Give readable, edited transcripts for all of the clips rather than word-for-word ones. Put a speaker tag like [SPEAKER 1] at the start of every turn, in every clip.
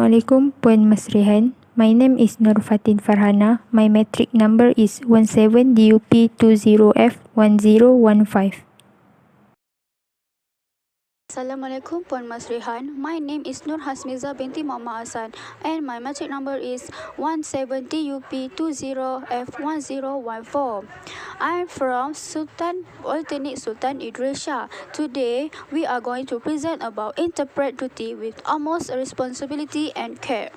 [SPEAKER 1] Assalamualaikum Puan Mas Rehan. My name is Nur Fatin Farhana. My metric number is 17DUP20F1015.
[SPEAKER 2] Assalamualaikum Puan Mas Rehan. My name is Nur Hasmiza binti Muhammad Hassan and my metric number is 17UP20F1014. I'm from Sultan Polytechnic Sultan Idris Shah. Today we are going to present about interpret duty with utmost responsibility and care.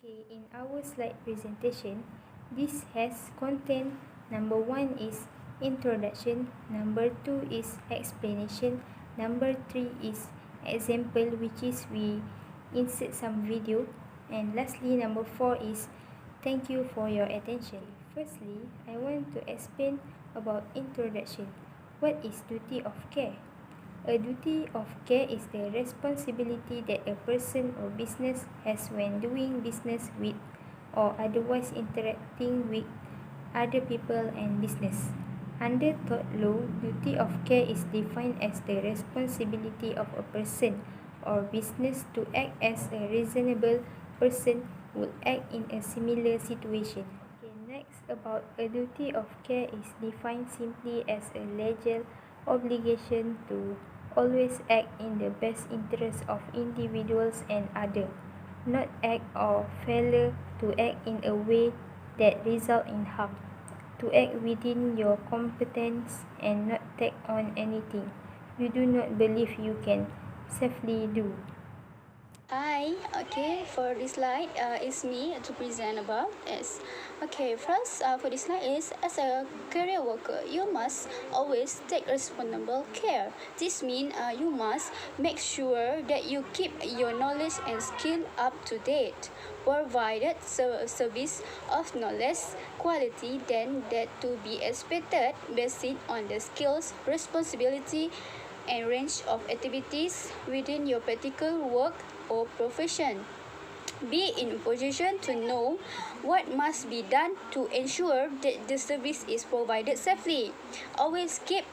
[SPEAKER 1] Okay, in our slide presentation, this has content. Number 1 is introduction, number 2 is explanation, number 3 is example, which is we insert some video, and lastly number 4 is thank you for your attention. Firstly, I want to explain about introduction. What is duty of care? A duty of care is the responsibility that a person or business has when doing business with or otherwise interacting with other people and business. Under tort law, duty of care is defined as the responsibility of a person or business to act as a reasonable person would act in a similar situation. Okay, next, about a duty of care is defined simply as a legal obligation to always act in the best interest of individuals and others, not act or failure to act in a way that result in harm, to act within your competence and not take on anything you do not believe you can safely do.
[SPEAKER 2] Okay, for this slide, it's me to present about this. Okay, first, for this slide is, as a career worker, you must always take responsible care. This means you must make sure that you keep your knowledge and skill up to date, provided service of knowledge quality than that to be expected based on the skills, responsibility, and range of activities within your particular work or profession. Be in a position to know what must be done to ensure that the service is provided safely. Always keep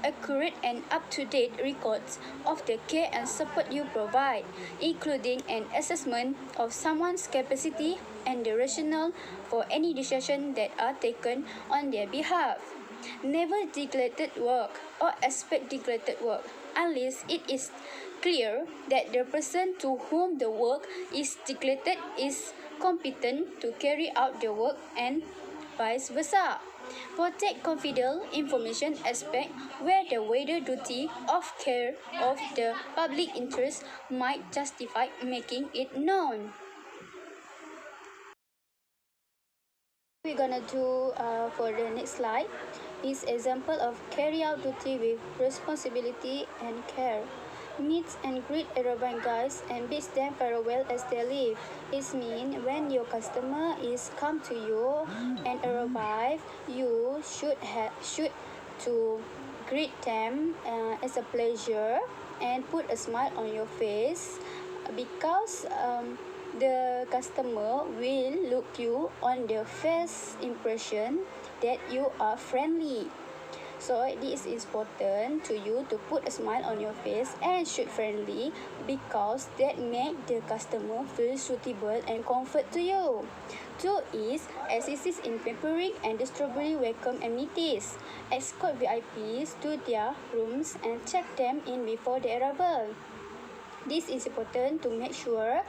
[SPEAKER 2] accurate and up-to-date records of the care and support you provide, including an assessment of someone's capacity and the rationale for any decision that are taken on their behalf. Never neglected work or expect neglected work unless it is clear that the person to whom the work is neglected is competent to carry out the work and vice versa. Protect confidential information aspect where the wider duty of care of the public interest might justify making it known. We're gonna do for the next slide is example of carry out duty with responsibility and care. Meet and greet airline guys and bid them farewell as they leave. It means when your customer is come to you and arrive, you should to greet them as a pleasure and put a smile on your face because the customer will look you on the first impression that you are friendly. So this is important to you to put a smile on your face and shoot friendly because that make the customer feel suitable and comfort to you. 2 is assist in preparing and distributing welcome amenities. Escort VIPs to their rooms and check them in before their arrival. This is important to make sure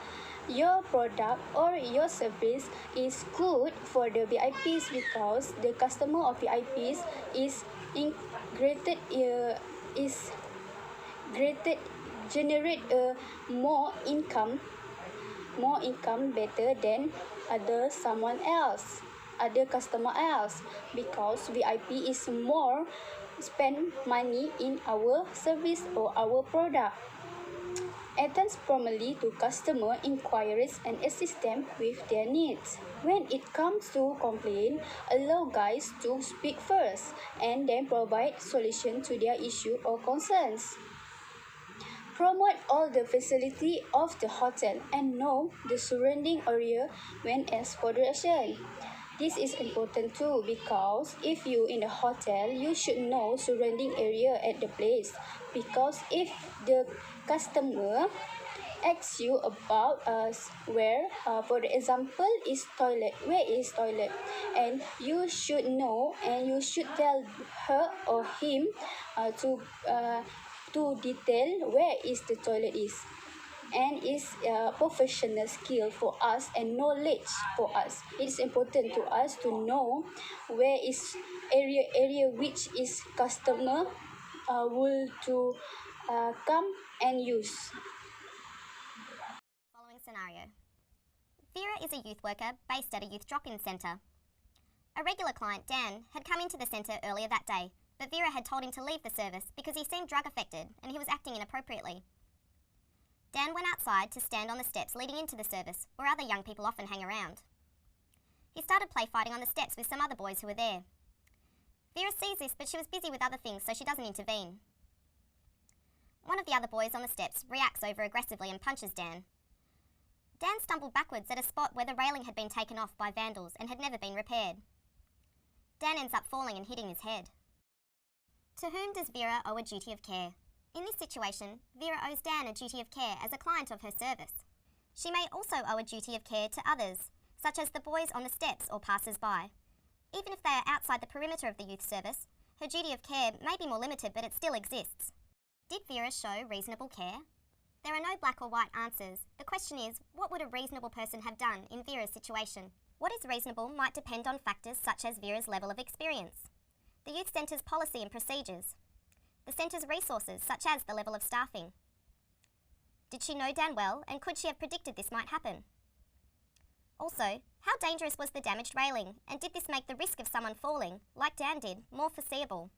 [SPEAKER 2] your product or your service is good for the VIPs because the customer of VIPs is generate more income better than other customer else because VIP is more spend money in our service or our product. Attend promptly to customer inquiries and assist them with their needs. When it comes to complaint, allow guys to speak first and then provide solution to their issue or concerns. Promote all the facility of the hotel and know the surrounding area when asked for direction. This is important too because if you in the hotel, you should know surrounding area at the place because if the customer asks you about where, for example, is toilet. Where is toilet? And you should know, and you should tell her or him to detail where is the toilet is. And it's a professional skill for us and knowledge for us. It's important to us to know where is area which is customer will to come and use.
[SPEAKER 3] Following scenario. Vera is a youth worker based at a youth drop-in centre. A regular client, Dan, had come into the centre earlier that day, but Vera had told him to leave the service because he seemed drug affected and he was acting inappropriately. Dan went outside to stand on the steps leading into the service, where other young people often hang around. He started play fighting on the steps with some other boys who were there. Vera sees this, but she was busy with other things, so she doesn't intervene. One of the other boys on the steps reacts over aggressively and punches Dan. Dan stumbled backwards at a spot where the railing had been taken off by vandals and had never been repaired. Dan ends up falling and hitting his head. To whom does Vera owe a duty of care? In this situation, Vera owes Dan a duty of care as a client of her service. She may also owe a duty of care to others, such as the boys on the steps or passers-by. Even if they are outside the perimeter of the youth service, her duty of care may be more limited, but it still exists. Did Vera show reasonable care? There are no black or white answers. The question is, what would a reasonable person have done in Vera's situation? What is reasonable might depend on factors such as Vera's level of experience, the youth centre's policy and procedures, the centre's resources, such as the level of staffing. Did she know Dan well, and could she have predicted this might happen? Also, how dangerous was the damaged railing, and did this make the risk of someone falling, like Dan did, more foreseeable?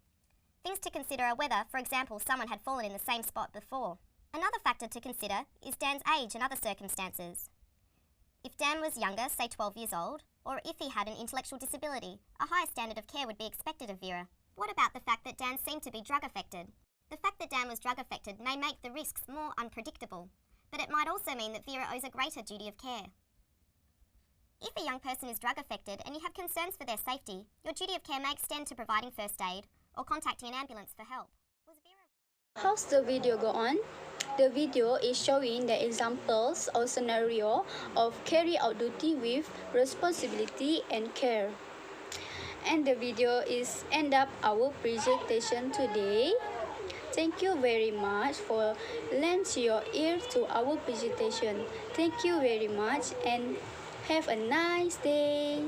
[SPEAKER 3] Things to consider are whether, for example, someone had fallen in the same spot before. Another factor to consider is Dan's age and other circumstances. If Dan was younger, say 12 years old, or if he had an intellectual disability, a higher standard of care would be expected of Vera. What about the fact that Dan seemed to be drug affected? The fact that Dan was drug affected may make the risks more unpredictable, but it might also mean that Vera owes a greater duty of care. If a young person is drug affected and you have concerns for their safety, your duty of care may extend to providing first aid or contacting an ambulance for help. Was Vera...
[SPEAKER 2] How's the video go on? The video is showing the examples or scenario of carry out duty with responsibility and care. And the video is end up our presentation today. Thank you very much for lend your ear to our presentation. Thank you very much and have a nice day.